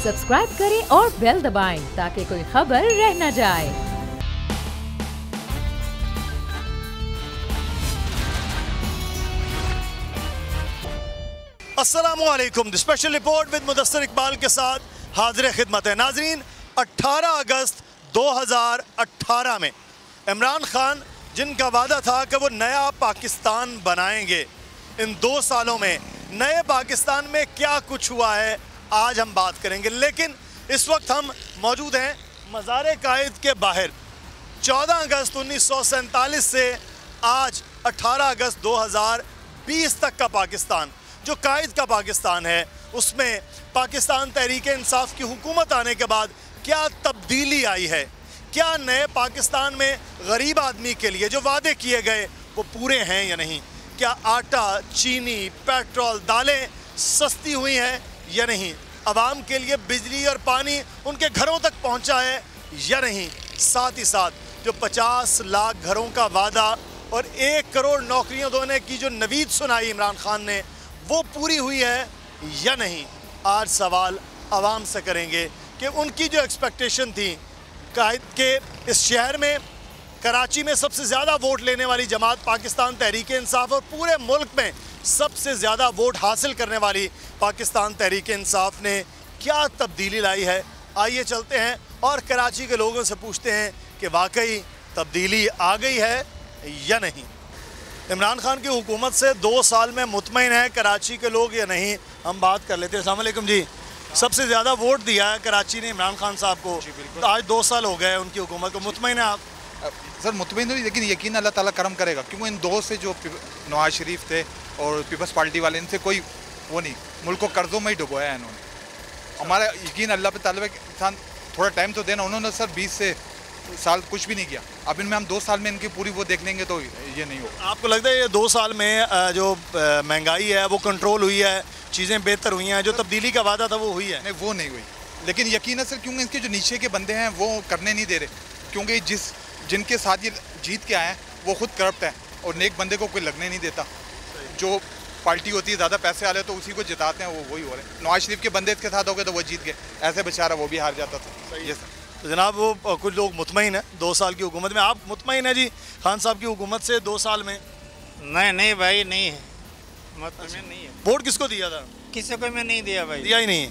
Subscribe करें और bell दबाएं ताकि कोई खबर रह न जाए। अस्सलामुअलैकुम। Special report with Mudassir Iqbal के साथ हाजिर खिदमत है। नाजरीन, 18 अगस्त 2018 में इमरान खान जिनका वादा था कि वो नया पाकिस्तान बनाएंगे, इन 2 सालों में नए पाकिस्तान में क्या कुछ हुआ है आज हम बात करेंगे। लेकिन इस वक्त हम मौजूद हैं मज़ार कायद के बाहर। 14 अगस्त 1947 से आज 18 अगस्त 2020 तक का पाकिस्तान, जो कायद का पाकिस्तान है, उसमें पाकिस्तान तहरीक इंसाफ की हुकूमत आने के बाद क्या तब्दीली आई है, क्या नए पाकिस्तान में गरीब आदमी के लिए जो वादे किए गए वो पूरे हैं या नहीं, क्या आटा, चीनी, पेट्रोल, दालें सस्ती हुई हैं या नहीं, आवाम के लिए बिजली और पानी उनके घरों तक पहुंचा है या नहीं, साथ ही साथ जो 50 लाख घरों का वादा और 1 करोड़ नौकरियां देने की जो नवीद सुनाई इमरान खान ने, वो पूरी हुई है या नहीं। आज सवाल आवाम से करेंगे कि उनकी जो एक्सपेक्टेशन थी, कायद के इस शहर में, कराची में सबसे ज़्यादा वोट लेने वाली जमात पाकिस्तान तहरीक इंसाफ और पूरे मुल्क में सबसे ज़्यादा वोट हासिल करने वाली पाकिस्तान तहरीक इंसाफ ने क्या तब्दीली लाई है। आइए चलते हैं और कराची के लोगों से पूछते हैं कि वाकई तब्दीली आ गई है या नहीं। इमरान खान की हुकूमत से 2 साल में मुतमईन है कराची के लोग या नहीं, हम बात कर लेते हैं। अस्सलाम वालेकुम जी। सबसे ज़्यादा वोट दिया है कराची ने इमरान खान साहब को, तो आज 2 साल हो गए हैं उनकी हुकूमत को, मुतमईन है आप? सर मुतमईन नहीं, लेकिन यकीन अल्लाह ताला करम करेगा, क्योंकि इन 2 से जो नवाज शरीफ थे और पीपल्स पार्टी वाले, इनसे कोई वो नहीं, मुल्क को कर्जों में ही डुबोया है इन्होंने। हमारा यकीन अल्लाह पे ताला, इंसान थोड़ा टाइम तो देना। उन्होंने सर 20 साल कुछ भी नहीं किया। अब इनमें हम 2 साल में इनकी पूरी वो देख लेंगे तो ये नहीं होगा। आपको लगता है ये 2 साल में जो महंगाई है वो कंट्रोल हुई है, चीज़ें बेहतर हुई हैं, जो तब्दीली का वादा था वो हुई है? नहीं, वो नहीं हुई, लेकिन यकीन है सर, क्योंकि इनके जो नीचे के बंदे हैं वो करने नहीं दे रहे, क्योंकि जिनके साथ ये जीत के आए हैं वो खुद करप्ट हैं और नेक बंदे को कोई लगने नहीं देता। जो पार्टी होती है ज़्यादा पैसे वाले तो उसी को जिताते हैं, वो वही हो रहे हैं। नवाज शरीफ के बंदे इसके साथ हो गए तो वो जीत गए, ऐसे बेचारा वो भी हार जाता था। ये सर तो जनाब, वो कुछ लोग मुतमईन है 2 साल की हुकूमत में। आप मुतमईन है जी खान साहब की हुकूमत से 2 साल में? नहीं भाई, नहीं है, मुतमईन नहीं है। वोट किसको दिया था? किसी को मैं नहीं दिया भाई, दिया ही नहीं।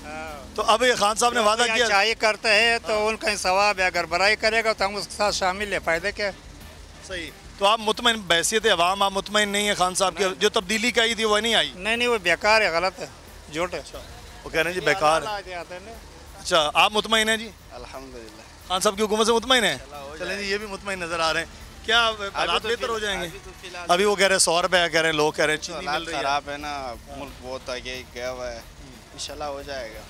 तो अब ये खान साहब ने वादा किया, चाहिए करते हैं तो उनका सवाब है, अगर बुराई करेगा तो हम उसके साथ शामिल है, फायदे क्या? सही। तो आप मुतमईन, बहसियत अवाम आप मुतमईन नहीं है खान साहब की? जो तब्दीली का आई थी वो नहीं आई? नहीं, वो बेकार है, गलत है, झूठ है। वो कह रहे हैं जी बेकार है। अच्छा, आप मुतमईन है जी? अल्हम्दुलिल्लाह खान साहब की हुकूमत से मुतमईन है? चलें जी, ये भी मुतमईन नजर आ रहे हैं। क्या हालात बेहतर हो जाएंगे? अभी वो कह रहे हैं 100 रुपये कह रहे हैं, लोग कह रहे हैं चीनी मिल रही है। खराब है ना, मुल्क बहुत आगे गया हुआ है, इंशाल्लाह हो जाएगा।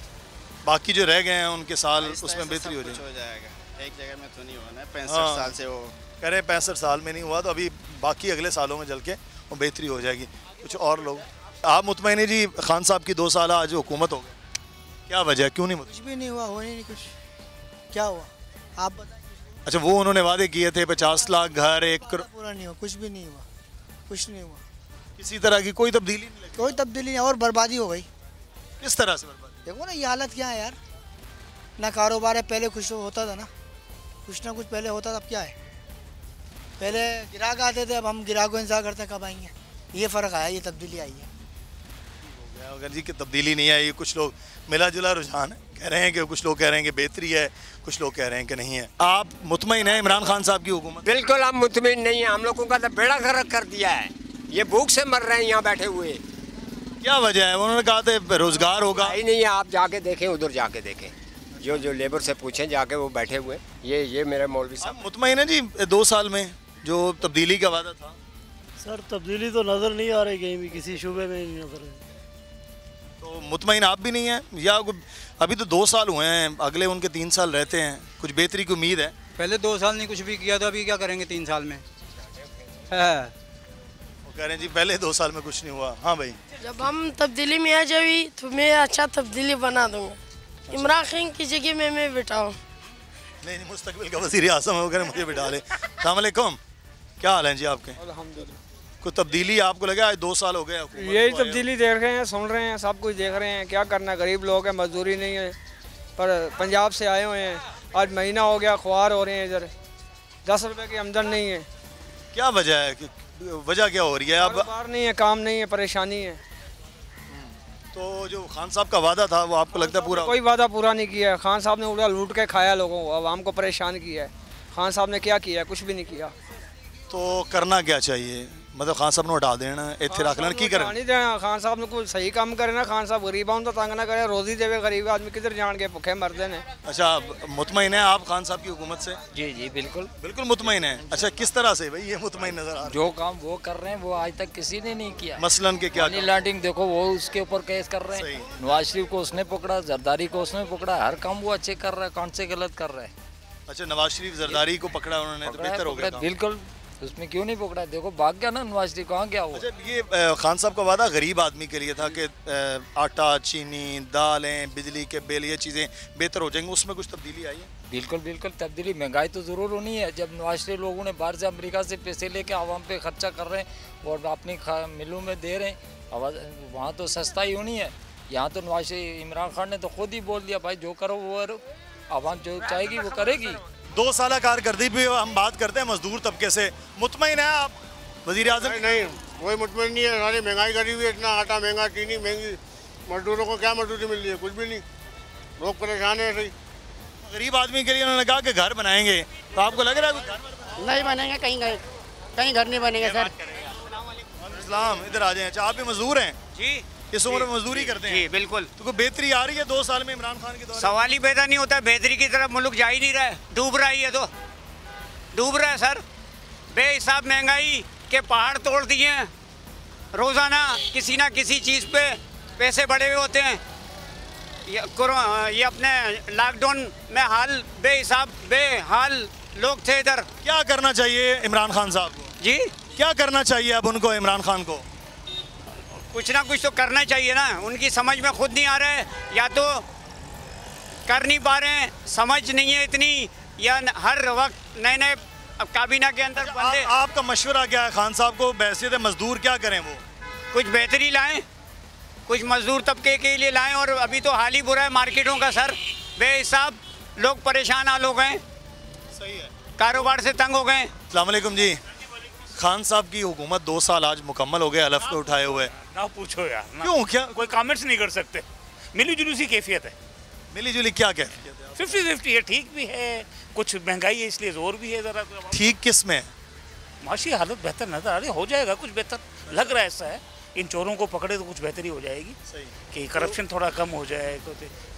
बाकी जो रह गए हैं उनके साल, उसमें बेहतरी हो जाएगा। एक जगह में तो नहीं हुआ ना, 65 साल से वो कह रहे हैं 65 साल में नहीं हुआ, तो अभी बाकी अगले सालों में जल के वो बेहतरी हो जाएगी। कुछ और लोग, आप मुतमईन है जी खान साहब की 2 साल आज हुकूमत हो गई, क्या वजह, क्यों नहीं? कुछ भी नहीं हुआ, होने नहीं कुछ। क्या हुआ आप बताइए। अच्छा, वो उन्होंने वादे किए थे 50 लाख घर, 1 करोड़, पूरा नहीं हुआ, कुछ भी नहीं हुआ, कुछ नहीं हुआ, किसी तरह की कोई तब्दीली नहीं लगी? कोई तब्दीली नहीं, और बर्बादी हो गई। किस तरह से बर्बादी? देखो ना ये हालत क्या है यार, ना कारोबार है, पहले कुछ होता था ना, कुछ ना कुछ पहले होता था, अब क्या है? पहले गिराहक आते थे, अब हम गिराहक को इंतजार करते हैं कब आएंगे। ये फ़र्क आया, ये तब्दीली आई है। अगर जी की तब्दीली नहीं आई, कुछ लोग मिला जुला रुझान है, कह रहे हैं कि कुछ लोग कह रहे हैं कि बेहतरी है, कुछ लोग कह रहे हैं कि नहीं है। आप मुतमईन हैं इमरान खान साहब की हुकूमत? बिल्कुल हम मुतमईन नहीं है, हम लोगों का तो बेड़ा गर्क कर दिया है, ये भूख से मर रहे हैं यहाँ बैठे हुए। क्या वजह है? उन्होंने कहा था रोजगार होगा ही नहीं है, आप जाके देखें, उधर जाके देखें, जो लेबर से पूछें जाके, वो बैठे हुए। ये मेरे मौलवी साहब मुतमईन है जी 2 साल में जो तब्दीली का वादा था? सर तब्दीली तो नज़र नहीं आ रही कहीं भी, किसी शूबे में नहीं नजर है। तो मुतमईन आप भी नहीं हैं या अभी तो 2 साल हुए हैं, अगले उनके 3 साल रहते हैं, कुछ बेहतरी की उम्मीद है? पहले 2 साल नहीं कुछ भी किया तो अभी क्या करेंगे 3 साल में? वो कह रहे हैं जी पहले 2 साल में कुछ नहीं हुआ। हाँ भाई, जब हम तब्दीली में आ जाए तो मैं अच्छा तब्दीली बना दूंगा, इमरान खान की जगह में मैं बिठाऊँ। नहीं, मुस्तकबिल का वज़ीर आज़म है, मुझे बिठा ले। अस्सलाम वालेकुम, क्या हाल है जी आपके? अल्हम्दुलिल्लाह। कोई तब्दीली आपको लगा? आज 2 साल हो गए यही तब्दीली देख रहे हैं, सुन रहे हैं, सब कुछ देख रहे हैं, क्या करना, गरीब लोग हैं, मजदूरी नहीं है, पर पंजाब से आए हुए हैं, आज महीना हो गया, ख्वार हो रहे हैं इधर, 10 रुपये की आमदन नहीं है। क्या वजह है कि वजह क्या हो रही है? अब कारोबार नहीं है, काम नहीं है, परेशानी है। तो जो खान साहब का वादा था वो आपको लगता है पूरा? कोई वादा पूरा नहीं किया है। खान साहब ने उल्टा लूट के खाया लोगों को, आवाम को परेशान किया है। खान साहब ने क्या किया है? कुछ भी नहीं किया। तो करना क्या चाहिए? मतलब खान साहब ने हटा देना, इतने रख लेना, की करें? नहीं देना। खान साहब ने कोई सही काम करे ना। खान साहब गरीबों तो तंग ना करे, रोजी देवे गरीब आदमी किधर जान के भूखे मरते हैं। अच्छा, मुतमईन है आप खान साहब की हुकूमत से? जी जी बिल्कुल बिल्कुल मुतमईन है। अच्छा, किस तरह से भाई ये मुतमईन नजर आ रहा है? जो काम वो कर रहे हैं वो आज तक किसी ने नहीं किया। मसलन के क्या? मनी लॉन्ड्रिंग देखो, वो उसके ऊपर केस कर रहे हैं। नवाज शरीफ को उसने पकड़ा, जरदारी को उसने पकड़ा, हर काम वो अच्छे कर रहा है, कौन से गलत कर रहा है। अच्छा, नवाज शरीफ जरदारी को पकड़ा उन्होंने तो बेहतर हो गया। बिल्कुल, उसमें क्यों नहीं पकड़ा? देखो भाग गया ना नवाज शरीफ, कहाँ गया वो? अच्छा, ये खान साहब का वादा गरीब आदमी के लिए था कि आटा, चीनी, दालें, बिजली के बिल, ये चीज़ें बेहतर हो जाएंगी, उसमें कुछ तब्दीली आई है? बिल्कुल बिल्कुल तब्दीली। महंगाई तो ज़रूर होनी है। जब नवाज शरीफ लोगों ने बाहर से अमेरिका से पैसे लेके आवाम पे खर्चा कर रहे हैं और अपनी मिलों में दे रहे हैं, वहाँ तो सस्ता ही होनी है। यहाँ तो नवाज शरीफ, इमरान खान ने तो खुद ही बोल दिया भाई जो करो वो करो, आवाम जो चाहेगी वो करेगी। 2 साल कारकर्दगी भी हम बात करते हैं मजदूर तबके से। मुतमईन है आप वज़ीर आज़म? नहीं, कोई मुतमईन नहीं है। सारी महंगाई करी हुई है, इतना आटा महंगा, चीनी महंगी, मजदूरों को क्या मजदूरी मिल रही है? कुछ भी नहीं, लोग परेशान है। सही गरीब आदमी के लिए उन्होंने कहा कि घर बनाएंगे, तो आपको लग रहा है नहीं बनेंगे? कहीं घर नहीं बनेंगे सर। इस्लाम इधर आ जाए। अच्छा, आप भी मजदूर हैं जी? इस उम्र में मजदूरी करते हैं? जी बिल्कुल। तो कोई बेहतरी आ रही है 2 साल में इमरान खान के दौर? सवाल ही पैदा नहीं होता। बेहतरी की तरफ मुल्क जा ही नहीं रहा है, डूब रहा ही है। तो डूब रहा है सर। बेहिसाब महंगाई के पहाड़ तोड़ दिए हैं। रोज़ाना किसी ना किसी चीज़ पे पैसे बढ़े हुए होते हैं। ये अपने लॉकडाउन में हाल बेहिसाब बेहाल लोग थे इधर। क्या करना चाहिए इमरान खान साहब को? जी, क्या करना चाहिए अब उनको, इमरान खान को? कुछ ना कुछ तो करना चाहिए ना। उनकी समझ में खुद नहीं आ रहा है, या तो कर नहीं पा रहे हैं, समझ नहीं है इतनी, या हर वक्त नए नए काबीना के अंदर बंदे। आपका मशवरा क्या है खान साहब को? बैसियत मजदूर क्या करें? वो कुछ बेहतरी लाएं, कुछ मजदूर तबके के लिए लाएं। और अभी तो हाल ही बुरा है मार्केटों का सर, बेहिसाब लोग परेशान हाल हो गए। सही है, कारोबार से तंग हो गए। अस्सलाम वालेकुम जी। खान साहब की हुकूमत 2 साल आज मुकम्मल हो गए हलफ को उठाए हुए। ना पूछो यार ना। क्यों? क्या कोई कमेंट्स नहीं कर सकते? मिली जुली सी कैफियत है। मिली जुली क्या कैफियत है? 50-50 है। ठीक भी है, कुछ महंगाई है इसलिए जोर भी है ज़रा। ठीक किस में? माशी हालत बेहतर नजर आ रही, हो जाएगा कुछ बेहतर, लग रहा है ऐसा है। इन चोरों को पकड़े तो कुछ बेहतरी हो जाएगी। सही कि करप्शन थोड़ा कम हो जाए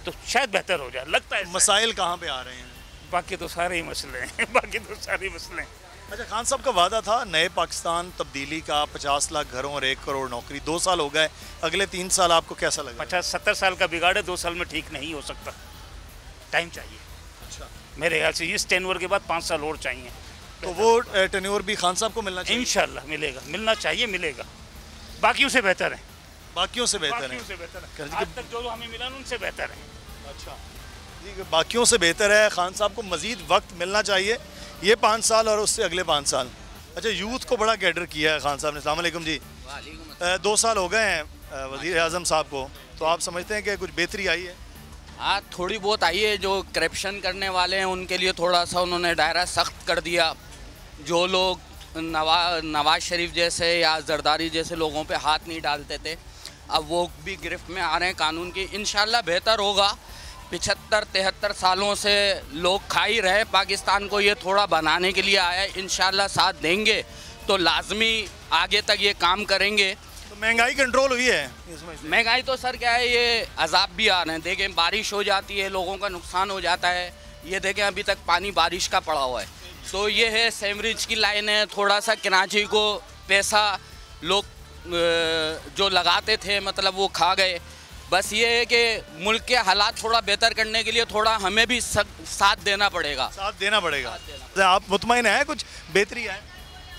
तो शायद बेहतर हो जाए, लगता है। मसाइल कहाँ पे आ रहे हैं? बाकी तो सारे ही मसले हैं, बाकी तो सारे मसले हैं। अच्छा, खान साहब का वादा था नए पाकिस्तान तब्दीली का, 50 लाख घरों और 1 करोड़ नौकरी। 2 साल हो गए, अगले 3 साल आपको कैसा लगा? 50-70 साल का बिगाड़े 2 साल में ठीक नहीं हो सकता, टाइम चाहिए। अच्छा, मेरे ख्याल से इस टेन्योर के बाद 5 साल और चाहिए। तो वो टेन्योर भी खान साहब को मिलना चाहिए? इंशाल्लाह मिलेगा, मिलना चाहिए, मिलेगा। बाकियों से बेहतर है, बाकियों से बेहतर है। आज तक जो हमें मिला उनसे बेहतर है। अच्छा जी, बाकियों से बेहतर है। खान साहब को मज़ीद वक्त मिलना चाहिए, ये 5 साल और उससे अगले 5 साल। अच्छा, यूथ को बड़ा कैडर किया है खान साहब ने। अस्सलाम वालेकुम जी। 2 साल हो गए हैं वज़ीर आज़म साहब को, तो आप समझते हैं कि कुछ बेहतरी आई है? हाँ, थोड़ी बहुत आई है। जो करप्शन करने वाले हैं उनके लिए थोड़ा सा उन्होंने दायरा सख्त कर दिया। जो लोग नवाज शरीफ जैसे या जरदारी जैसे लोगों पे हाथ नहीं डालते थे, अब वो भी गिरफ्त में आ रहे हैं कानून की। इंशाल्लाह बेहतर होगा। 75-73 सालों से लोग खा ही रहे पाकिस्तान को, ये थोड़ा बनाने के लिए आया है। इंशाल्लाह साथ देंगे तो लाजमी आगे तक ये काम करेंगे। तो महंगाई कंट्रोल हुई है? महंगाई तो सर क्या है, ये अजाब भी आ रहे हैं। देखें, बारिश हो जाती है, लोगों का नुकसान हो जाता है। ये देखें, अभी तक पानी बारिश का पड़ा हुआ है। तो ये है सेमरिज की लाइन है। थोड़ा सा कराची को पैसा लोग जो लगाते थे मतलब वो खा गए। बस ये है कि मुल्क के हालात थोड़ा बेहतर करने के लिए थोड़ा हमें भी साथ देना पड़ेगा। साथ देना पड़ेगा। आप मुतमईन हैं कुछ बेहतरी है?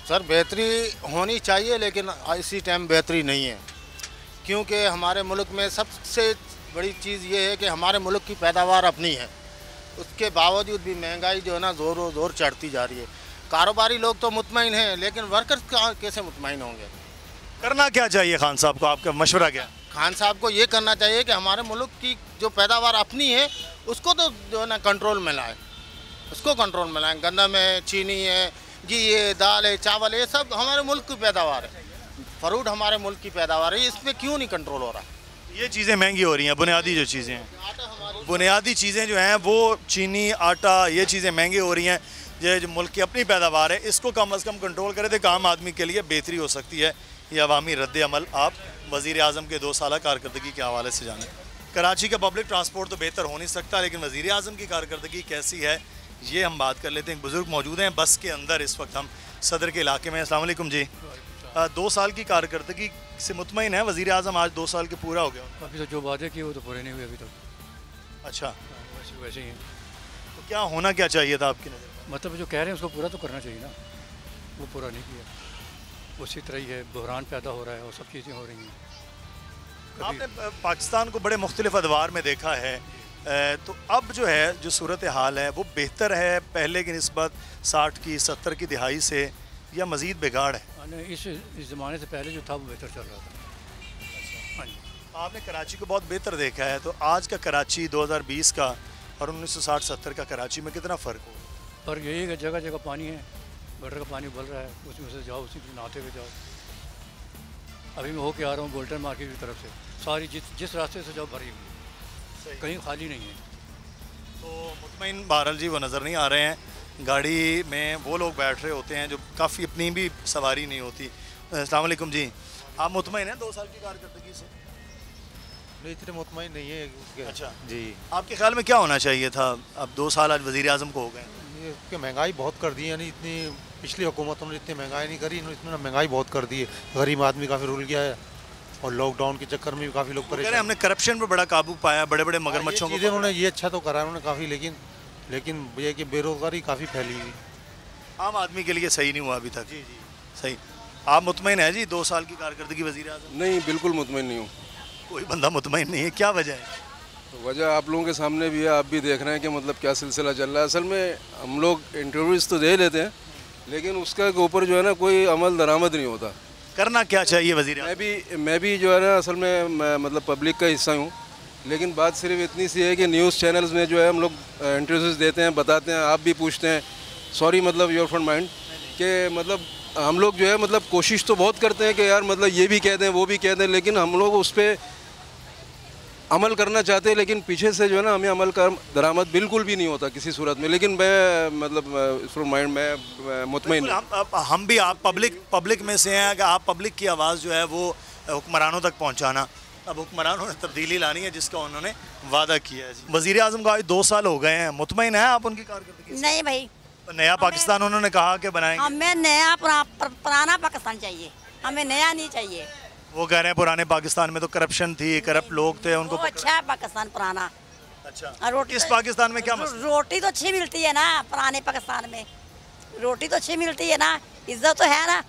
सर, बेहतरी होनी चाहिए, लेकिन इसी टाइम बेहतरी नहीं है, क्योंकि हमारे मुल्क में सबसे बड़ी चीज़ ये है कि हमारे मुल्क की पैदावार अपनी है। उसके बावजूद भी महंगाई जो है ना ज़ोरों ज़ोर चढ़ती जा रही है। कारोबारी लोग तो मुतमईन हैं, लेकिन वर्कर्स कैसे मुतमईन होंगे? करना क्या चाहिए खान साहब को? आपका मशवरा क्या? खान साहब को ये करना चाहिए कि हमारे मुल्क की जो पैदावार अपनी है उसको तो जो है ना कंट्रोल में लाए, उसको कंट्रोल में लाएँ। गंदम है, चीनी है, घी है, दाल है, चावल है, ये सब हमारे मुल्क की पैदावार है। फ्रूट हमारे मुल्क की पैदावार है, इस पर क्यों नहीं कंट्रोल हो रहा? ये चीज़ें महंगी हो रही हैं, बुनियादी जो चीज़ें हैं, बुनियादी चीज़ें जो हैं वो चीनी, आटा, ये चीज़ें महंगी हो रही हैं। ये जो मुल्क की अपनी पैदावार है, इसको कम अज़ कम कंट्रोल करें तो आम आदमी के लिए बेहतरी हो सकती है। ये अवामी रद्द अमल आप वज़ीर आज़म के 2 साल कारकर्दगी के हवाले से जानें। कराची का पब्लिक ट्रांसपोर्ट तो बेहतर हो नहीं सकता, लेकिन वज़ीर आज़म की कारकर्दगी कैसी है ये हम बात कर लेते हैं। बुज़ुर्ग मौजूद हैं बस के अंदर, इस वक्त हम सदर के इलाके में। अस्सलाम वालेकुम जी। 2 साल की कारकर्दगी से मुतमईन है वज़ीर आज़म? आज 2 साल के पूरा हो गया। अभी तो जो वादे किए वो तो पूरे नहीं हुए अभी तक। अच्छा, वैसे ही है। तो क्या होना क्या चाहिए था आपकी नज़र? मतलब जो कह रहे हैं उसको पूरा तो करना चाहिए ना, वो पूरा नहीं किया। उसी तरह ही है, बहरान पैदा हो रहा है और सब चीज़ें हो रही हैं। आपने पाकिस्तान को बड़े मुख्तलिफ अदवार में देखा है, तो अब जो है जो सूरत हाल है वो बेहतर है पहले की निस्बत 60 की 70 की दिहाई से, या मज़ीद बिगाड़ है? इस ज़माने से पहले जो था वो बेहतर चल रहा था। हाँ जी। आपने कराची को बहुत बेहतर देखा है, तो आज का कराची 2020 का और 1960-70 का कराची में कितना फ़र्क हो? पर यही है जगह जगह पानी है, गटर का पानी उबल रहा है, उसमें से जाओ, उसी में नहाते हुए जाओ। अभी मैं होके आ रहा हूँ गोल्डन मार्केट की तरफ से, सारी जिस रास्ते से जाओ भरी हुई, कहीं खाली नहीं है। तो मुतमईन बहरहाल जी वो नज़र नहीं आ रहे हैं। गाड़ी में वो लोग बैठ रहे होते हैं जो काफ़ी अपनी भी सवारी नहीं होती। अस्सलाम वालेकुम जी, आप मुतमईन हैं 2 साल की कारकर्दगी से? नहीं, इतने मुतमईन नहीं है। अच्छा जी, आपके ख्याल में क्या होना चाहिए था? अब 2 साल आज वज़ीर आज़म को हो गए, कि महंगाई बहुत कर दी है। यानी इतनी पिछली हुकूमतों ने इतनी महंगाई नहीं करी, इन्होंने महंगाई बहुत कर दी है। गरीब आदमी काफ़ी रुल गया है और लॉकडाउन के चक्कर में भी काफ़ी लोग परेशान। हमने करप्शन पर बड़ा काबू पाया, बड़े बड़े मगरमच्छों को। उन्होंने ये अच्छा तो करा उन्होंने काफ़ी, लेकिन ये कि बेरोज़गारी काफ़ी फैली हुई, आम आदमी के लिए सही नहीं हुआ अभी तक। जी सही। आप मुतमईन हैं जी 2 साल की कारकर्दगी वज़ीर आज़म? नहीं, बिल्कुल मुतमईन नहीं हूँ। कोई बंदा मुतमईन नहीं है, क्या वजह है? वजह आप लोगों के सामने भी है, आप भी देख रहे हैं कि मतलब क्या सिलसिला चल रहा है। असल में हम लोग इंटरव्यूज़ तो दे लेते हैं, लेकिन उसका ऊपर जो है ना कोई अमल दरामद नहीं होता। करना क्या चाहिए वज़ीर? मैं भी जो है ना असल में मतलब पब्लिक का हिस्सा हूँ, लेकिन बात सिर्फ इतनी सी है कि न्यूज़ चैनल्स में जो है हम लोग इंटरव्यूज़ देते हैं, बताते हैं, आप भी पूछते हैं, सॉरी मतलब योर फ्रॉम माइंड, कि मतलब हम लोग जो है मतलब कोशिश तो बहुत करते हैं कि यार मतलब ये भी कह दें वो भी कह दें, लेकिन हम लोग उस पर अमल करना चाहते हैं, लेकिन पीछे से जो है ना हमें अमल का दरामद बिल्कुल भी नहीं होता किसी सूरत में। लेकिन मैं मतलब फ्रॉम माइंड में मुतमईन। हम भी आप पब्लिक में से हैं कि आप पब्लिक की आवाज़ जो है वो हुक्मरानों तक पहुँचाना। अब हुक्मरानों ने तब्दीली लानी है जिसका उन्होंने वादा किया है। वज़ीर आज़म का आज 2 साल हो गए हैं, मुतमईन है आप उनकी कारकर्दगी? नहीं भाई, नया पाकिस्तान उन्होंने कहा कि बनाएंगे। हमें नया पुराना पाकिस्तान चाहिए, हमें नया नहीं चाहिए। वो कह रहे हैं पुराने पाकिस्तान में तो करप्शन थी, करप्ट लोग थे, उनको अच्छा है पाकिस्तान पुराना। अच्छा, रोटी इस पाकिस्तान में क्या रोटी तो अच्छी मिलती है ना, पुराने पाकिस्तान में रोटी तो अच्छी मिलती है ना, इज्जत तो है ना।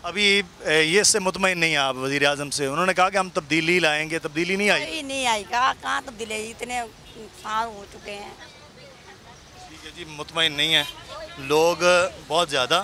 अभी ये से मुतमईन नहीं है आप वज़ीर आज़म से? उन्होंने कहा कि हम तब्दीली लाएंगे, तब्दीली नहीं आई। नहीं आई, कहाँ तब्दीली आई, इतने साल हो चुके हैं। ठीक है जी, मुतमईन नहीं है लोग बहुत ज़्यादा,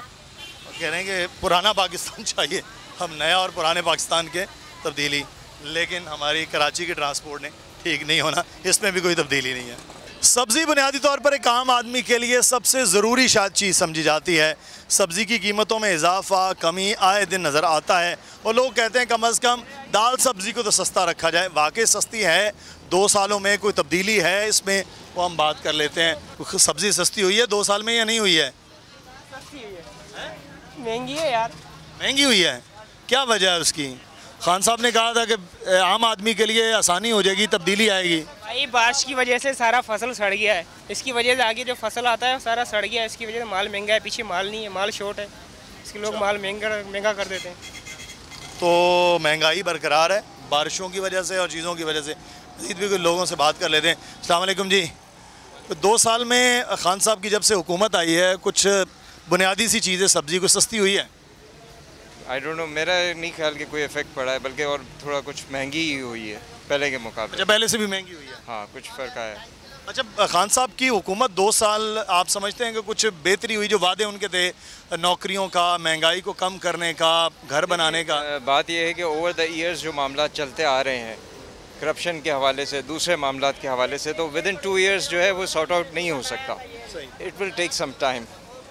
कह रहे हैं कि पुराना पाकिस्तान चाहिए, हम नया और पुराने पाकिस्तान के तब्दीली, लेकिन हमारी कराची के ट्रांसपोर्ट ने ठीक नहीं होना, इसमें भी कोई तब्दीली नहीं है। सब्ज़ी बुनियादी तौर पर एक आम आदमी के लिए सबसे ज़रूरी शायद चीज़ समझी जाती है। सब्ज़ी की कीमतों में इजाफा, कमी आए दिन नज़र आता है और लोग कहते हैं कम अज़ कम दाल सब्ज़ी को तो सस्ता रखा जाए। वाकई सस्ती है? 2 सालों में कोई तब्दीली है इसमें, वो हम बात कर लेते हैं। सब्ज़ी सस्ती हुई है 2 साल में या नहीं हुई है? सस्ती हुई है, महंगी है यार। महंगी हुई है, क्या वजह है उसकी? खान साहब ने कहा था कि आम आदमी के लिए आसानी हो जाएगी, तब्दीली आएगी। भाई बारिश की वजह से सारा फसल सड़ गया है, इसकी वजह से आगे जो फसल आता है सारा सड़ गया है, इसकी वजह से माल महंगा है, पीछे माल नहीं है, माल शॉर्ट है, इसके लोग माल महंगा कर देते हैं। तो महंगाई बरकरार है बारिशों की वजह से और चीज़ों की वजह से। मज़ीद भी कुछ लोगों से बात कर लेते हैं। अस्सलाम वालेकुम जी, 2 साल में खान साहब की जब से हुकूमत आई है कुछ बुनियादी सी चीज़ें सब्ज़ी को सस्ती हुई है? आई डोंट नो, मेरा नहीं ख्याल कि कोई इफेक्ट पड़ा है, बल्कि और थोड़ा कुछ महंगी ही हुई है पहले के मुकाबले। अच्छा, पहले से भी महंगी हुई है? हाँ, कुछ फ़र्क आया है। अच्छा, खान साहब की हुकूमत 2 साल आप समझते हैं कि कुछ बेहतरी हुई? जो वादे उनके थे नौकरियों का, महंगाई को कम करने का, घर बनाने का। बात यह है कि ओवर द ईयर्स जो मामला चलते आ रहे हैं करप्शन के हवाले से, दूसरे मामलात के हवाले से, तो विद इन 2 years जो है वो सॉर्ट आउट नहीं हो सकता। It will take some time.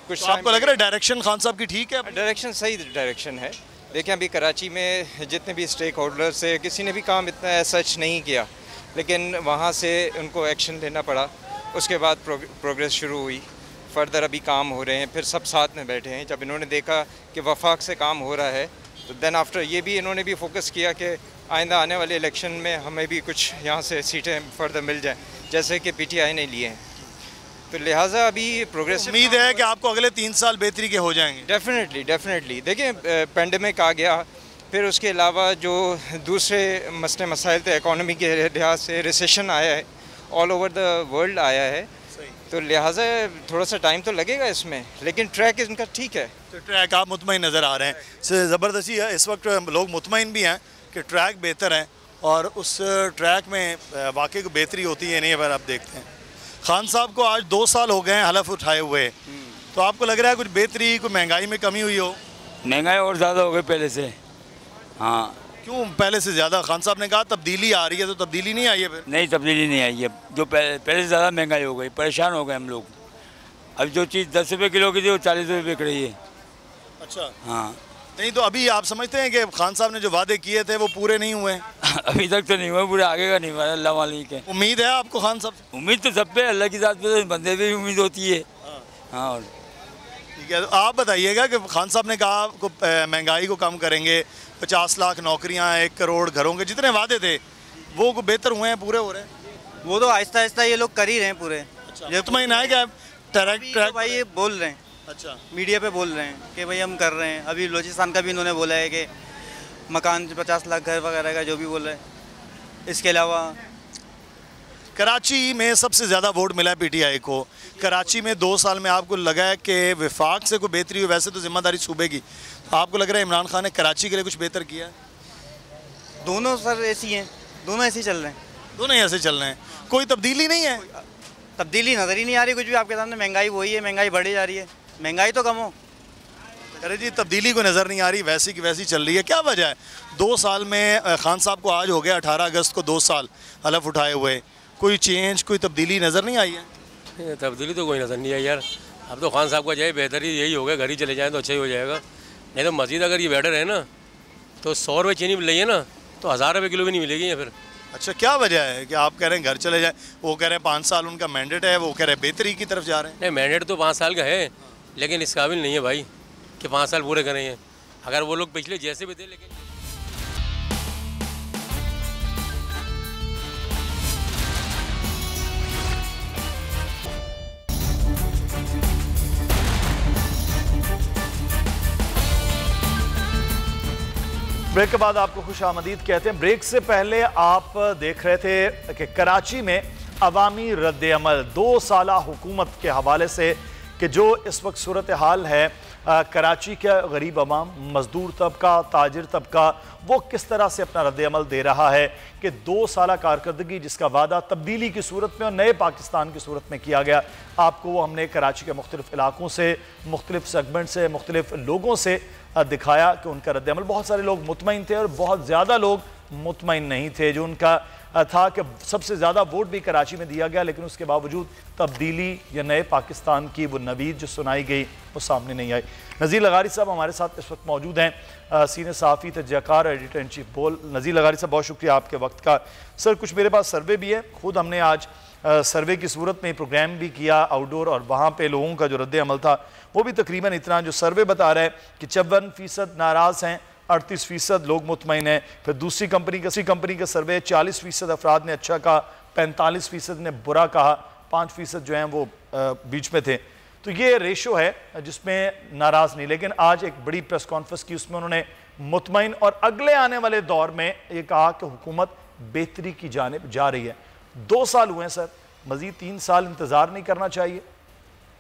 कुछ तो आपको लग रहा है डायरेक्शन खान साहब की ठीक है? डायरेक्शन सही डायरेक्शन है। देखें अभी कराची में जितने भी स्टेक होल्डर्स है, किसी ने भी काम इतना सच नहीं किया, लेकिन वहाँ से उनको एक्शन लेना पड़ा। उसके बाद प्रोग्रेस शुरू हुई, फर्दर अभी काम हो रहे हैं, फिर सब साथ में बैठे हैं। जब इन्होंने देखा कि वफाक से काम हो रहा है तो देन आफ्टर ये भी इन्होंने भी फोकस किया कि आइंदा आने वाले इलेक्शन में हमें भी कुछ यहाँ से सीटें फर्दर मिल जाएं, जैसे कि PTI ने लिए हैं। तो लिहाजा अभी प्रोग्रेस उम्मीद है कि आपको अगले 3 साल बेहतरी के हो जाएंगे। डेफिनेटली देखें, पेंडेमिक आ गया, फिर उसके अलावा जो दूसरे मसले मसाइल थे इकॉनमी के लिहाज से, रिसेशन आया है, ऑल ओवर द वर्ल्ड आया है, तो लिहाजा थोड़ा सा टाइम तो लगेगा इसमें, लेकिन ट्रैक इनका ठीक है। तो ट्रैक आप मुतमईन नज़र आ रहे हैं, ज़बरदस्ती है इस वक्त लोग मुतमईन भी हैं कि ट्रैक बेहतर है और उस ट्रैक में वाकई को बेहतरी होती है नहीं है। पर आप देखते हैं खान साहब को आज 2 साल हो गए हैं हलफ उठाए हुए, तो आपको लग रहा है कुछ बेहतरी, कोई महंगाई में कमी हुई हो? महंगाई और ज़्यादा हो गई पहले से। हाँ, क्यों पहले से ज़्यादा? खान साहब ने कहा तब्दीली आ रही है, तो तब्दीली नहीं आई है फिर? नहीं, तब्दीली नहीं आई है। जो पहले से ज़्यादा महंगाई हो गई, परेशान हो गए हम लोग। अब जो चीज़ 10 रुपये किलो की थी वो 40 रुपये बिक रही है। अच्छा, हाँ। नहीं तो अभी आप समझते हैं कि खान साहब ने जो वादे किए थे वो पूरे नहीं हुए? अभी तक तो नहीं हुआ, पूरे आगे का नहीं हुआ, अल्लाह वाली के। उम्मीद है आपको खान साहब से? उम्मीद तो सब पे, अल्लाह की ज़ात पे, बंदे पे भी उम्मीद होती है। हाँ, और ठीक है, तो आप बताइएगा कि खान साहब ने कहा को महंगाई को कम करेंगे, 50 लाख नौकरियां, 1 करोड़ घरों के जितने वादे थे वो को बेहतर हुए हैं, पूरे हो रहे हैं? वो तो आहिस्ता आहिस्ता ये लोग कर ही रहे हैं पूरे। अच्छा, तो महीना है क्या ट्रैक भाई ये बोल रहे हैं, अच्छा मीडिया पे बोल रहे हैं कि भाई हम कर रहे हैं। अभी बलूचिस्तान का भी इन्होंने बोला है कि मकान 50 लाख घर वगैरह का जो भी बोल रहे हैं। इसके अलावा कराची में सबसे ज़्यादा वोट मिला है PTI को। कराची में 2 साल में आपको लगा है कि विफाक से कोई बेहतरी हुई? वैसे तो जिम्मेदारी सूबे की, तो आपको लग रहा है इमरान खान ने कराची के लिए कुछ बेहतर किया? दोनों सर ऐसी हैं, दोनों ऐसे ही चल रहे हैं। दोनों ऐसे चल रहे हैं, कोई तब्दीली नहीं है? तब्दीली नज़र ही नहीं आ रही कुछ भी आपके सामने। महंगाई वही है, महंगाई बढ़ी जा रही है, महंगाई तो कम हो। अरे जी, तब्दीली को नज़र नहीं आ रही, वैसी की वैसी चल रही है। क्या वजह है? 2 साल में खान साहब को आज हो गया 18 अगस्त को 2 साल हलफ उठाए हुए, कोई चेंज, कोई तब्दीली नज़र नहीं आई है? तब्दीली तो कोई नज़र नहीं आई यार। अब तो खान साहब का जाए बेहतरी यही हो गया, घर ही चले जाएँ तो अच्छा ही हो जाएगा। नहीं तो मज़ीद अगर ये बेटर है ना तो 100 रुपये चीनी मिल रही है ना, तो 1000 रुपये किलो भी नहीं मिलेगी फिर। अच्छा, क्या वजह है कि आप कह रहे हैं घर चले जाए, वो कह रहे हैं 5 साल उनका मैंडेट है, वो कह रहे हैं बेहतरी की तरफ जा रहे हैं? नहीं, मैंडेट तो 5 साल का है, लेकिन इस काबिल नहीं है भाई कि 5 साल पूरे करें। अगर वो लोग पिछले जैसे भी थे, लेकिन ब्रेक के बाद आपको खुश आमदीद कहते हैं। ब्रेक से पहले आप देख रहे थे कि कराची में अवामी रद्द-ए-अमल 2 साला हुकूमत के हवाले से कि जो इस वक्त सूरत हाल है कराची का गरीब अवाम, मजदूर तबका, ताजिर तबका, वो किस तरह से अपना रद्द-ए-अमल दे रहा है कि 2 साला कारकर्दगी जिसका वादा तब्दीली की सूरत में और नए पाकिस्तान की सूरत में किया गया, आपको वो हमने कराची के मुख्तलिफ इलाकों से, मुख्तलिफ सेगमेंट से, मुख्तलिफ लोगों से दिखाया कि उनका रद्द-ए-अमल। बहुत सारे लोग मुतमईन थे और बहुत ज़्यादा लोग मुतमईन नहीं थे। जो उनका था कि सबसे ज़्यादा वोट भी कराची में दिया गया, लेकिन उसके बावजूद तब्दीली या नए पाकिस्तान की वो नवीद जो सुनाई गई वो सामने नहीं आई। नज़ीर लगारी साहब हमारे साथ इस वक्त मौजूद हैं, सीनियर सहाफ़ी तजज़ियाकार, एडिटर इन चीफ बोल। नज़ीर लगारी साहब, बहुत शुक्रिया आपके वक्त का। सर, कुछ मेरे पास सर्वे भी है, खुद हमने आज सर्वे की सूरत में प्रोग्राम भी किया आउटडोर, और वहाँ पे लोगों का जो रद्द-ए-अमल था वो भी तकरीबन इतना। जो सर्वे बता रहा है कि 54% नाराज़ हैं, 38% लोग मुतमईन हैं। फिर दूसरी कंपनी का सर्वे 40% अफराद ने अच्छा कहा, 45% ने बुरा कहा, 5% जो हैं वो बीच में थे। तो ये रेशो है जिसमें नाराज़ नहीं। लेकिन आज एक बड़ी प्रेस कॉन्फ्रेंस की, उसमें उन्होंने मुतमईन और अगले आने वाले दौर में ये कहा कि हुकूमत बेहतरी की जानिब जा रही है। 2 साल हुए हैं सर, मज़ीद 3 साल इंतज़ार नहीं करना चाहिए?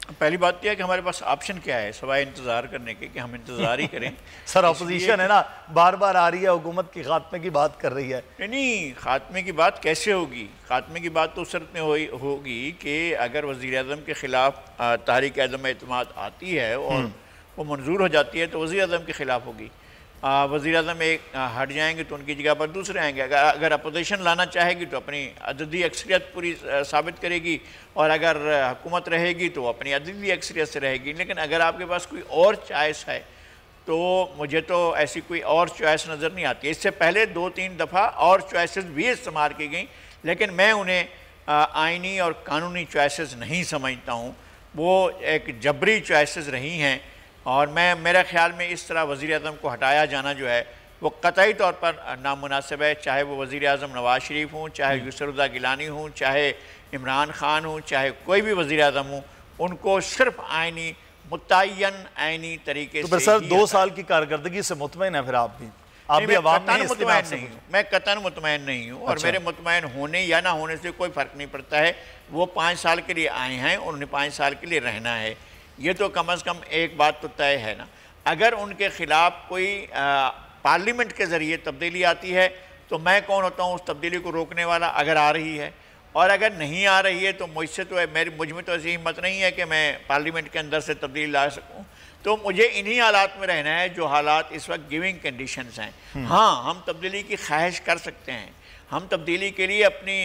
पहली बात यह है कि हमारे पास ऑप्शन क्या है सवाए इंतज़ार करने के कि हम इंतज़ार ही करें। सर, अपोजिशन है ना, बार बार आ रही है, हुकूमत की खात्मे की बात कर रही है। नहीं, खात्मे की बात कैसे होगी? खात्मे की बात तो उस शर्त में होगी कि अगर वज़ीर-ए-आज़म के ख़िलाफ़ तहरीक अदम एतमाद आती है और वो मंजूर हो जाती है तो वज़ीर-ए-आज़म के ख़िलाफ़ होगी। वज़ीर-ए-आज़म एक हट जाएंगे तो उनकी जगह पर दूसरे आएंगे। अगर अपोजिशन लाना चाहेगी तो अपनी अददी अक्सरियत पूरी साबित करेगी, और अगर हुकूमत रहेगी तो अपनी अददी अक्सरियत से रहेगी। लेकिन अगर आपके पास कोई और चॉइस है तो मुझे तो ऐसी कोई और चॉइस नज़र नहीं आती। इससे पहले 2-3 दफ़ा और चॉइसेस भी इस्तेमाल की गई, लेकिन मैं उन्हें आइनी और कानूनी चॉइसेस नहीं समझता हूँ, वो एक जबरी चॉइसेस रही हैं। और मेरा ख़्याल में इस तरह वज़ीर-ए-आज़म को हटाया जाना जो है वो कतई तौर पर नामुनासिब है। चाहे वो वज़ीर-ए-आज़म नवाज़ शरीफ हों, चाहे यूसुफ़ गिलानी हों, चाहे इमरान ख़ान हों, चाहे कोई भी वज़ीर-ए-आज़म हो, उनको सिर्फ आइनी मुतय्यन आइनी तरीके तो से सर 2 साल की कारकर्दगी से मुतमईन है? फिर आप भी अवाम नहीं, मैं कतन मुतमईन नहीं हूँ। और मेरे मुतमईन होने या ना होने से कोई फ़र्क नहीं पड़ता है। वो 5 साल के लिए आए हैं और उन्हें 5 साल के लिए रहना है, ये तो कम अज़ कम एक बात तो तय है ना। अगर उनके ख़िलाफ़ कोई पार्लियामेंट के ज़रिए तब्दीली आती है तो मैं कौन होता हूँ उस तब्दीली को रोकने वाला, अगर आ रही है। और अगर नहीं आ रही है तो मुझसे तो मुझ में तो ऐसी हिम्मत नहीं है कि मैं पार्लियामेंट के अंदर से तब्दीली ला सकूँ। तो मुझे इन्हीं हालात में रहना है जो हालात इस वक्त गिविंग कंडीशंस हैं। हाँ, हम तब्दीली की ख्वाहिश कर सकते हैं, हम तब्दीली के लिए अपनी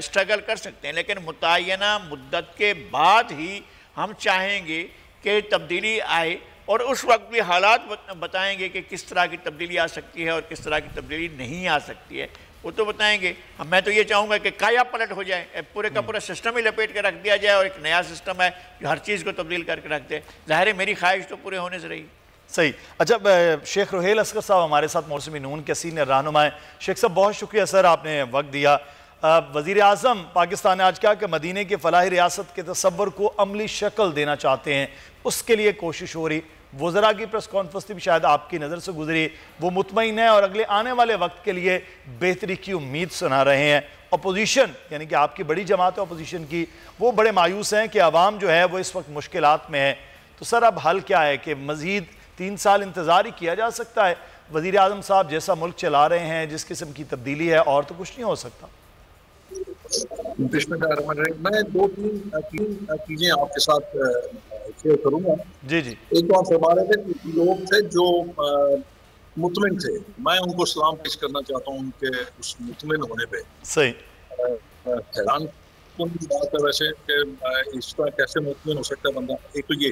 स्ट्रगल कर सकते हैं, लेकिन मुतय्यना मुद्दत के बाद ही हम चाहेंगे कि तब्दीली आए, और उस वक्त भी हालात बताएंगे कि किस तरह की तब्दीली आ सकती है और किस तरह की तब्दीली नहीं आ सकती है, वो तो बताएंगे। मैं तो ये चाहूँगा कि काया पलट हो जाए, पूरे का पूरा सिस्टम ही लपेट के रख दिया जाए और एक नया सिस्टम है जो हर चीज़ को तब्दील करके रख दे। ज़ाहिर है मेरी ख्वाहिश तो पूरे होने से रही। सही। अच्छा, शेख रुहेल असगर साहब हमारे साथ मौसमी नून के सीनियर रहनुमा हैं। शेख साहब बहुत शुक्रिया सर, आपने वक्त दिया। वज़ीर-ए-आज़म पाकिस्तान ने आज कहा कि मदीने की फ़लाही रियासत के तसव्वुर को अमली शक्ल देना चाहते हैं, उसके लिए कोशिश हो रही। वज़रा की प्रेस कॉन्फ्रेंस भी शायद आपकी नज़र से गुजरी, वो मुतमईन है और अगले आने वाले वक्त के लिए बेहतरी की उम्मीद सुना रहे हैं। अपोजिशन यानी कि आपकी बड़ी जमात है अपोजिशन की, वो बड़े मायूस हैं कि आवाम जो है वो इस वक्त मुश्किलात में है। तो सर अब हल क्या है कि मज़ीद 3 साल इंतज़ार ही किया जा सकता है? वज़ीर-ए-आज़म साहब जैसा मुल्क चला रहे हैं, जिस किस्म की तब्दीली है, और तो कुछ नहीं हो सकता। मैं 2-3 चीज़ें आपके साथ शेयर करूँगा। जी जी। एक तो आप फरमा रहे थे कि लोग थे जो मुतमिन थे, मैं उनको सलाम पेश करना चाहता हूँ उनके उस मुतमिन होने पे। सही। हैरान कौन की बात है वैसे कि इस तरह कैसे मुतमिन हो सकता है बंदा। एक तो ये,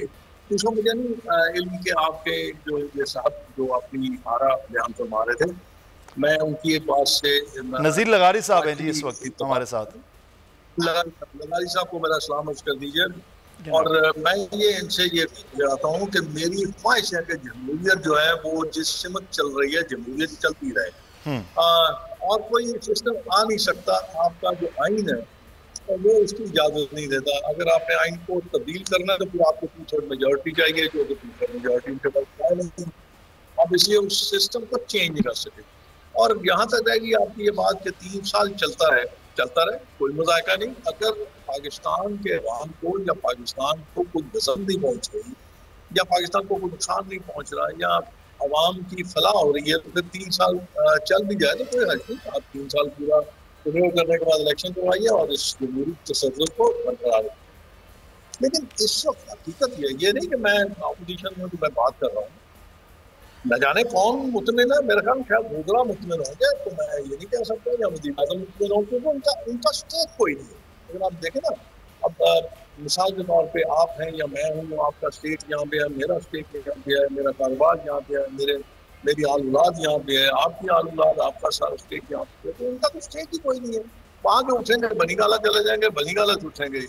दूसरा मुझे नहीं इल्म के आपके जो ये साहब जो अपनी आरा बयान फरमा रहे थे, मैं उनकी एक बात से नज़ीर लगारी साहब हैं जी इस वक्त हमारे साथ। लगारी साहब को मेरा सलाम अर्ज़ कर दीजिए। और मैं ये इनसे ये चाहता हूँ कि मेरी ख्वाहिश है कि जमहूरियत जो है वो जिस सिमत चल रही है जमहूरियत चलती रहे, और कोई सिस्टम आ नहीं सकता। आपका जो आइन है वो उसकी इजाज़त नहीं देता। अगर आपने आइन को तब्दील करना है तो फिर आपको 2/3 मेजॉरिटी चाहिए, जो 2/3 मेजॉरिटी उनके पास है नहीं। आप इसलिए उस सिस्टम को चेंज नहीं कर सके। और यहाँ तक रहेगी आपकी ये बात कि 3 साल चलता रहे, कोई मजाका नहीं। अगर पाकिस्तान के अवाम को या पाकिस्तान को कोई गज़ब नहीं पहुँच रही या पाकिस्तान को कोई नुकसान नहीं पहुँच रहा या अवाम की फलाह हो रही है तो फिर 3 साल चल भी जाए तो कोई हर्ज नहीं। आप 3 साल पूरा रिन्यू करने के बाद इलेक्शन करवाइए और इस जमहूरी तसव्वुर को बरकरार रखें। लेकिन इस वक्त हकीकत ये नहीं कि मैं अपोजिशन में मैं बात कर रहा हूँ, न जाने कौन मुतमिन है। मेरे ख्याल शायद वज़रा मुतमिन होंगे, तो मैं ये नहीं कह सकता या वज़ीर-ए-आज़म मुतमिन होंगे, क्योंकि उनका स्टेक कोई नहीं है। अगर आप देखें ना, अब मिसाल के तौर पे आप हैं या मैं हूँ, आपका स्टेक यहाँ पे है, मेरा स्टेक यहाँ पे है, मेरा कारोबार यहाँ पे है, मेरी आल औलाद यहाँ पे है, आपकी आल औलाद, आपका सारा स्टेक यहाँ पे है, तो उनका तो स्टेक ही कोई नहीं है। वहाँ के उठेंगे बनीगाला चले जाएंगे, बनीगाला से उठेंगे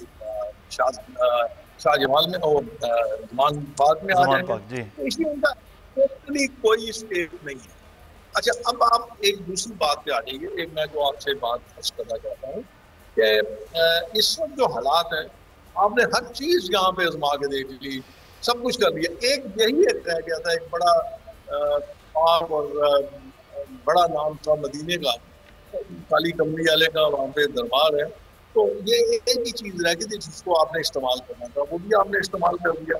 शाहजमाल में और जमान पार्क में आ जाएंगे, तो इसलिए उनका टोटली कोई स्टेक नहीं है। अच्छा, अब आप एक दूसरी बात पे आ जाइए। एक मैं जो आपसे बात करना चाहता हूँ कि इस वक्त जो हालात हैं, आपने हर चीज़ यहाँ पे आजमा के देख ली, सब कुछ कर लिया। एक यही एक रह गया था, एक बड़ा पाक और बड़ा नाम था मदीने का, काली कमली वाले का वहाँ पे दरबार है। तो ये एक ही चीज़ रह गई थी जिसको आपने इस्तेमाल करना था, वो भी आपने इस्तेमाल कर दिया।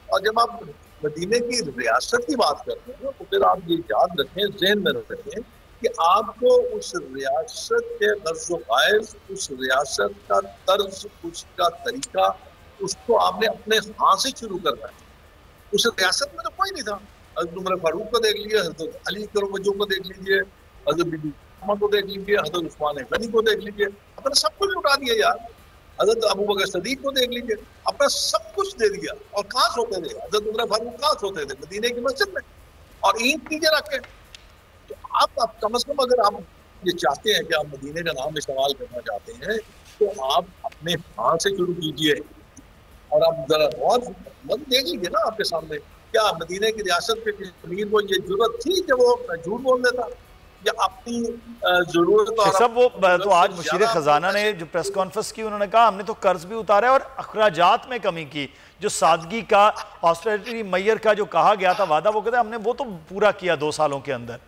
और जब आप मदीने की रियासत की बात करते हैं तो फिर आप ये याद रखें, जहन में रखें कि आपको उस रियासत के गर्ज़ व ग़ायज़, उस रियासत का तर्ज, उसका तरीका, उसको आपने अपने हाथ से शुरू करना है। उस रियासत में तो कोई नहीं था, हजरत उमर फारूक को देख लीजिए, हजरत अली करवजो को देख लीजिए, हजरत बीबी को देख लीजिए, हजरत उस्मान गनी को देख लीजिए, अपना सब कुछ लुटा दिया यार। हजरत अबू बकर सदीक को देख लीजिए, अपना सब कुछ दे दिया। और कहाँ सोते थे हजरत उमर फारूक? कहाँ सोते थे? मदीने की मस्जिद में, और ईंट नीचे रख के। तो आप कम से कम अगर आप ये चाहते हैं कि आप मदीने का नाम इस्तेमाल करना चाहते हैं तो आप अपने हाथ से शुरू कीजिए। और आप जरा और मत देख लीजिए ना आपके सामने, क्या मदीने की रियासत के अमीर को ये जरूरत थी कि वो झूठ बोल देता या अपनी जरूरत? सब वो तो आज मुशीर खजाना ने जो प्रेस कॉन्फ्रेंस की, उन्होंने कहा हमने तो कर्ज भी उतारा और अखराजात में कमी की। जो सादगी का, ऑस्टेरिटी मेयर का जो कहा गया था वादा, वो कहते हैं हमने वो तो पूरा किया 2 सालों के अंदर।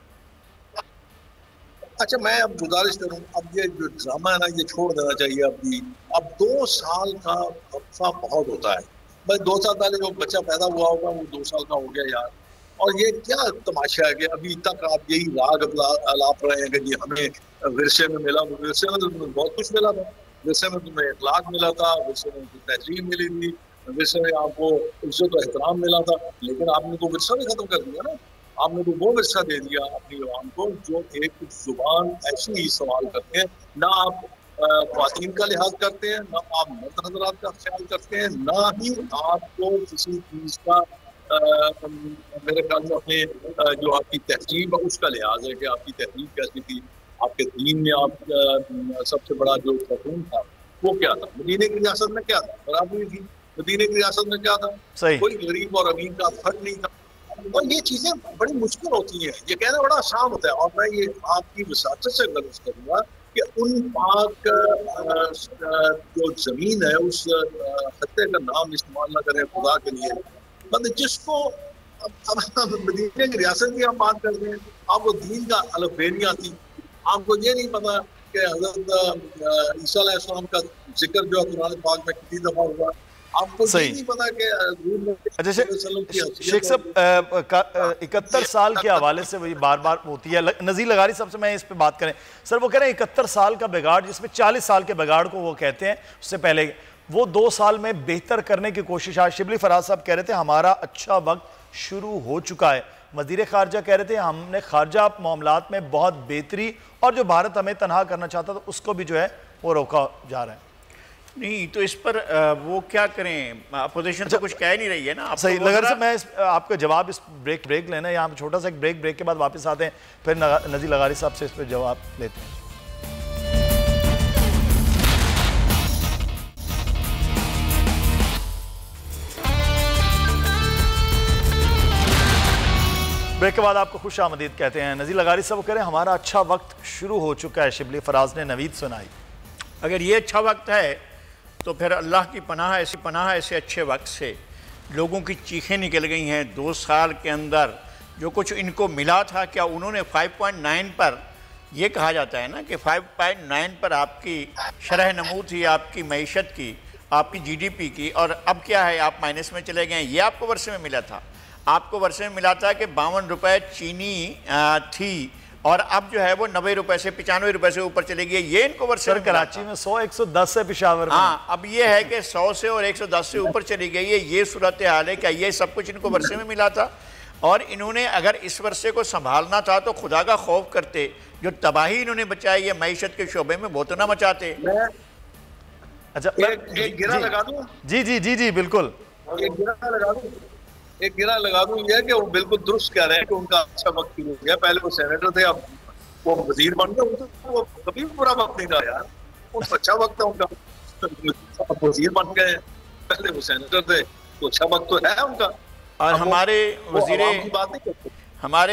अच्छा, मैं अब गुजारिश करूँ, अब ये जो ड्रामा है ना ये छोड़ देना चाहिए अभी। अब 2 साल का वक्फा बहुत होता है। बस 2 साल पहले जो बच्चा पैदा हुआ होगा वो 2 साल का हो गया यार। और ये क्या तमाशा है कि अभी तक आप यही राग अलाप रहे हैं कि जी हमें विरसे में मिला। विरसे में तो तुम्हें बहुत कुछ मिला था, विरसे में तुम्हें इखलाक मिला था, विरसे में तुम्हें तहजीब मिली थी, विरसे में आपको इज्जत और एहतराम मिला था। लेकिन आपने तो विरसा भी खत्म कर दिया ना। आपने तो वो विरसा दे दिया अपनी आवाम को जो एक जुबान ऐसी ही सवाल करते हैं। ना आप ख्वातीन का लिहाज करते हैं, ना आप मर्द हज़रात का ख्याल करते हैं, ना ही आपको किसी चीज़ का मेरे ख्याल में अपने जो आपकी तहजीब है उसका लिहाज है कि आपकी तहजीब कैसी थी, आपके दीन में आप सबसे बड़ा जो खतून था वो क्या था, मदीने की रियासत में क्या था, बराबरी थी। मदीने की रियासत में क्या था, कोई गरीब और अमीर का फर्क नहीं था। और ये चीज़ें बड़ी मुश्किल होती हैं, ये कहना बड़ा आसान होता है। और मैं ये आपकी वसात से गर्ज करूँगा कि उन पाक जो ज़मीन है उस खत्ते का नाम इस्तेमाल न करें खुदा के लिए। मतलब जिसको अब मदीने की रियासत की आप बात करते हैं, आपको दीन का अलफेरिया थी, आपको ये नहीं पता कि हज़रत ईसा अलैहिस्सलाम का जिक्र जो है कुरान पाक में कितनी दफ़ा हुआ, आपको ये नहीं पता कि अच्छा शेख साहब 71 साल के हवाले से वही बार बार होती है। नज़ीर लगारी साहब से मैं इस पे बात करें सर, वो कह रहे हैं 71 साल का बिगाड़, जिसमें 40 साल के बिगाड़ को वो कहते हैं, उससे पहले वो 2 साल में बेहतर करने की कोशिश। आज शिबली फराज साहब कह रहे थे हमारा अच्छा वक्त शुरू हो चुका है। वज़ीर ख़ारजा कह रहे थे हमने ख़ारजा मामलात में बहुत बेहतरी, और जो भारत हमें तनहा करना चाहता था उसको भी जो है वो रोका जा रहा है। नहीं तो इस पर वो क्या करें, अपोजिशन तो कुछ कह नहीं रही है ना। सही लगा से मैं आपका जवाब इस ब्रेक लेना है, यहाँ छोटा सा एक ब्रेक के बाद वापस आते हैं, फिर नज़ीर लगारी साहब से इस पर जवाब लेते हैं। ब्रेक के बाद आपको खुश आमदीद कहते हैं। नज़ीर लगारी साहब कह रहे हैं हमारा अच्छा वक्त शुरू हो चुका है। शिबली फराज ने नवीद सुनाई। अगर ये अच्छा वक्त है तो फिर अल्लाह की पनाह ऐसे अच्छे वक्त से लोगों की चीखें निकल गई हैं। 2 साल के अंदर जो कुछ इनको मिला था, क्या उन्होंने 5.9 पर, ये कहा जाता है ना कि 5.9 पर आपकी शरह नमू थी आपकी मईशत की, आपकी GDP की, और अब क्या है आप माइनस में चले गए। ये आपको वर्षे में मिला था, आपको वर्षे में मिला था कि 52 रुपये चीनी थी और अब जो है वो 90 रुपए से 95 रुपए से ऊपर चली गई। ये इनको वर्षे में कराची में 100-110 है, पिशावर में। हाँ, अब ये है कि 100 से और 110 से ऊपर चली गई है। ये सूरत हाल है कि ये सब कुछ इनको वर्षे में मिला था, और इन्होंने अगर इस वर्षे को संभालना था तो खुदा का खौफ करते। जो तबाही इन्होंने बचाई है मैशत के शोबे में, वो तो ना मचाते। अच्छा एक गिरा लगा दूं? जी बिल्कुल, एक गिरा लगा दूं ये कि वो बिल्कुल दुरुस्त कह रहे हैं कि उनका अच्छा वक्त शुरू हो गया। पहले वो सेनेटर थे, अब वो वजीर बन गए, वो कभी बुरा वक्त नहीं था यार, वो अच्छा वक्त है उनका। अब वजीर बन गए, पहले वो सेनेटर थे, तो अच्छा वक्त तो है उनका। और हमारे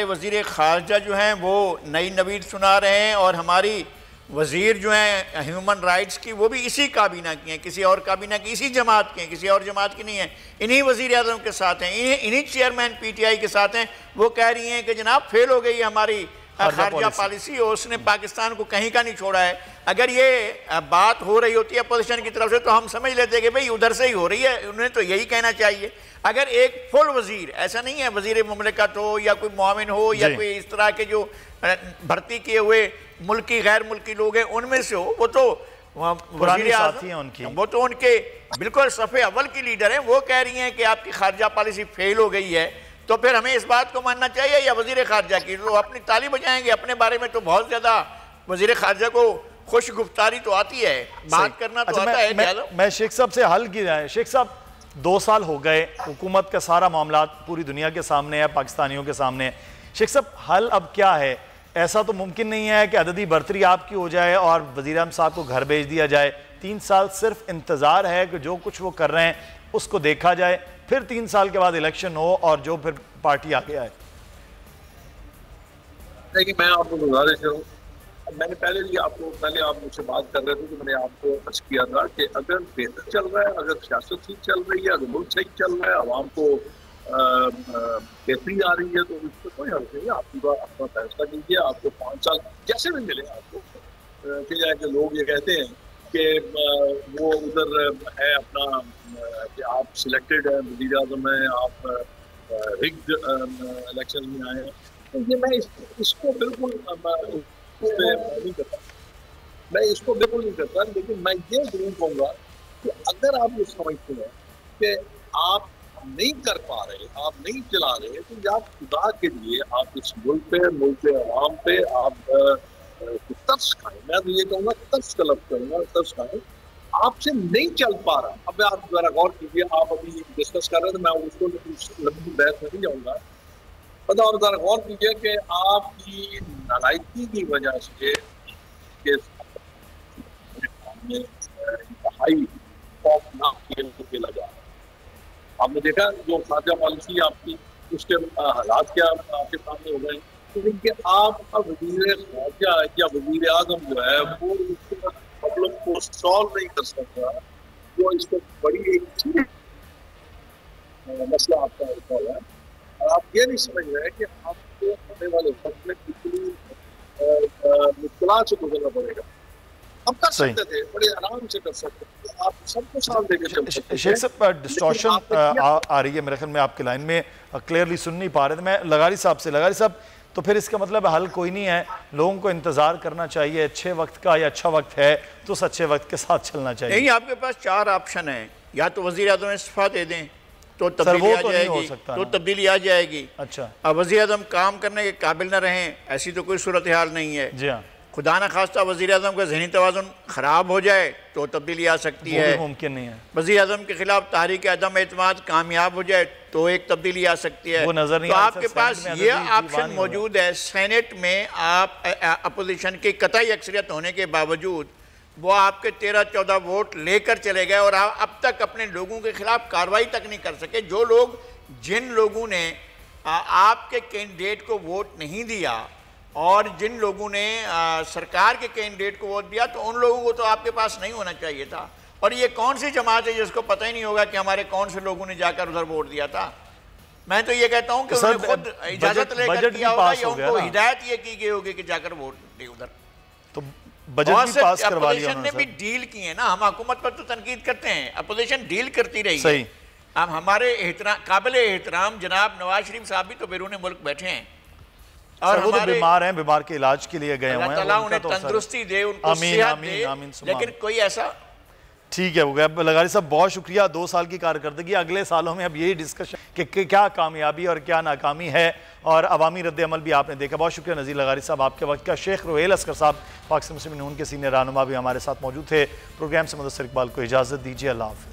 वजीर खारजा जो हैं वो नई नवीद सुना रहे हैं, और हमारी वज़ीर जो हैं ह्यूमन राइट्स की वो भी इसी काबीना की हैं, किसी और काबीना की, इसी जमात की हैं, किसी और जमात की नहीं है। इन्हीं वज़ीर आज़म के साथ हैं, इन्हीं चेयरमैन PTI के साथ हैं। वो कह रही हैं कि जनाब फेल हो गई हमारी खारजा पॉलिसी, और उसने पाकिस्तान को कहीं का नहीं छोड़ा है। अगर ये बात हो रही होती है अपोजिशन की तरफ से तो हम समझ लेते कि भाई उधर से ही हो रही है, उन्हें तो यही कहना चाहिए। अगर एक फुल वज़ीर, ऐसा नहीं है वज़ीर मुमलिकत हो या कोई मुआविन हो या कोई इस तरह के जो भर्ती किए हुए मुल्की गैर मुल्की लोग हैं उनमें से हो, वो तो पुरानी साथी हैं उनकी, वो तो उनके बिल्कुल सफ़े अव्वल की लीडर हैं। वो कह रही हैं कि आपकी खारजा पॉलिसी फेल हो गई है, तो फिर हमें इस बात को मानना चाहिए या वजीर खारजा की? तो अपनी ताली बजाएंगे, अपने बारे में तो बहुत ज़्यादा वजीर खारजा को खुश गुफ्तारी तो आती है, बात करना तो आता है। मैं शेख साहब से हल की जाए। शेख साहब 2 साल हो गए, हुकूमत का सारा मामला पूरी दुनिया के सामने है, पाकिस्तानियों के सामने है। शेख साहब हल अब क्या है? ऐसा तो मुमकिन नहीं है कि अददी बर्तरी आपकी हो जाए और वज़ीर आज़म साहब को घर भेज दिया जाए। 3 साल सिर्फ इंतज़ार है कि जो कुछ वो कर रहे हैं उसको देखा जाए, फिर 3 साल के बाद इलेक्शन हो और जो फिर पार्टी आगे आए। देखिए, मैं आपको गुजारिश करूँ, मैंने पहले आप मुझसे बात कर रहे थे तो मैंने आपको अर्ज किया था कि अगर बेहतर चल रहा है, अगर सियासत ठीक चल रही है, अगर मुल्क सही चल रहा है, आवाम को बेहतरी आ रही है, तो इसमें कोई हर्ज नहीं है। आप अपना फैसला कीजिए, आपको 5 साल जैसे भी मिले आपको। कि लोग ये कहते हैं कि वो उधर है अपना कि आप सिलेक्टेड है, वज़ीर आज़म है, आप रिग्ड इलेक्शन में आए हैं, तो ये मैं इसको बिल्कुल नहीं करता, मैं इसको बिल्कुल नहीं करता। लेकिन मैं ये जरूर कहूँगा कि अगर आप ये समझते हैं कि आप नहीं कर पा रहे, आप नहीं चला रहे, तो आप खुदा के लिए आप इस मुल्क पे आवाम पे आप तरस खाएं। मैं तो ये कहूँगा तरस तलब करूँगा, तरस खाएं। आपसे नहीं चल पा रहा। अब आप जरा गौर कीजिए, आप अभी डिस्कस कर रहे थे, मैं उसको लंबी बहस में नहीं जाऊँगा। पता और जरा गौर कीजिए कि आपकी नालायकी की वजह से इंतहाई खौफनाक खेल खेला जा रहा है। आपने देखा जो खारजा पॉलिसी आपकी, उसके हालात क्या आपके सामने हो गए। क्योंकि आपका वज़ीर खारजा या वज़ीर आज़म जो है वो इसके प्रॉब्लम को सॉल्व नहीं कर सकता, वो इसको बड़ी एक मसला आपका होता है। और आप ये नहीं समझ रहे कि आपको आने वाले वक्त में कितनी मुश्किलात से गुजरना पड़ेगा। हम कर सकते थे, बड़े आराम से कर सकते थे, आप सबको साथ देके चल सकते थे। शेख साहब डिस्टॉर्शन आ रही है मेरे ख्याल में, आपकी लाइन में क्लियरली सुन नहीं पा रहे थे। मैं लगारी साहब से, लगारी साहब तो फिर इसका मतलब हल कोई नहीं है, लोगों को इंतजार करना चाहिए, अच्छे वक्त का या अच्छा वक्त है तो उस अच्छे वक्त के साथ चलना चाहिए। नहीं, आपके पास 4 ऑप्शन है, या तो वज़ीर आज़म इस्तीफा दे दें तो तब्दीली आ जाएगी, तो तब्दीली आ जाएगी। अच्छा, अब वज़ीर आज़म काम करने के काबिल न रहें, ऐसी तो कोई सूरत हाल नहीं है। जी हाँ, खुदा न खास्ता वज़ीर आज़म का ज़हनी तवाज़ुन ख़राब हो जाए तो तब्दीली आ सकती है, मुमकिन नहीं है। वज़ीर आज़म के खिलाफ तहरीक अदम एतमाद कामयाब हो जाए तो एक तब्दीली आ सकती है। वो नजर नहीं तो आ आपके पास ये ऑप्शन मौजूद है। सेनेट में आप अपोजिशन की कतई अक्सरियत होने के बावजूद वो आपके 13-14 वोट लेकर चले गए और आप अब तक अपने लोगों के खिलाफ कार्रवाई तक नहीं कर सके। जिन लोगों ने आपके कैंडिडेट को वोट नहीं दिया और जिन लोगों ने सरकार के कैंडिडेट को वोट दिया, तो उन लोगों को तो आपके पास नहीं होना चाहिए था। और ये कौन सी जमात है जिसको पता ही नहीं होगा कि हमारे कौन से लोगों ने जाकर उधर वोट दिया था? मैं तो ये कहता हूँ कि उन्होंने खुद इजाजत लेकर किया होगा या उनको हिदायत ये की गई होगी कि जाकर वोट दे उधर। तो बजट भी पास करवा लिया अपोजिशन ने भी डील की है ना। हम हुकूमत पर तो तनकीद करते हैं, अपोजिशन डील करती रही है। अब हमारे काबिल एहतराम जनाब नवाज शरीफ साहब भी तो बैरून मुल्क बैठे हैं और वो तो बीमार हैं, बीमार के इलाज के लिए गए हुए हैं। अल्लाह ताला उन्हें तंदुरुस्ती दे, उनको सेहत दे, लेकिन कोई ऐसा ठीक है हो गया। लगारी साहब बहुत शुक्रिया। 2 साल की कारकर्दगी, अगले सालों में अब यही डिस्कशन कि क्या कामयाबी और क्या नाकामी है और अवामी रद्द-ए-अमल भी आपने देखा। बहुत शुक्रिया नज़ीर लगारी साहब आपके वक्त का। शेख रोहेल असगर साहब पाकिस्तान मुस्लिम नून के सीनियर रहनुमा भी हमारे साथ मौजूद थे। प्रोग्राम से मुदस्सिर इकबाल को इजाज़त दीजिए। अल्लाह हाफ़िज़।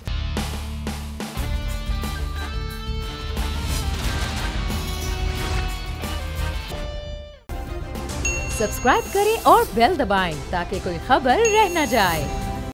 सब्सक्राइब करें और बेल दबाएं ताकि कोई खबर रह न जाए।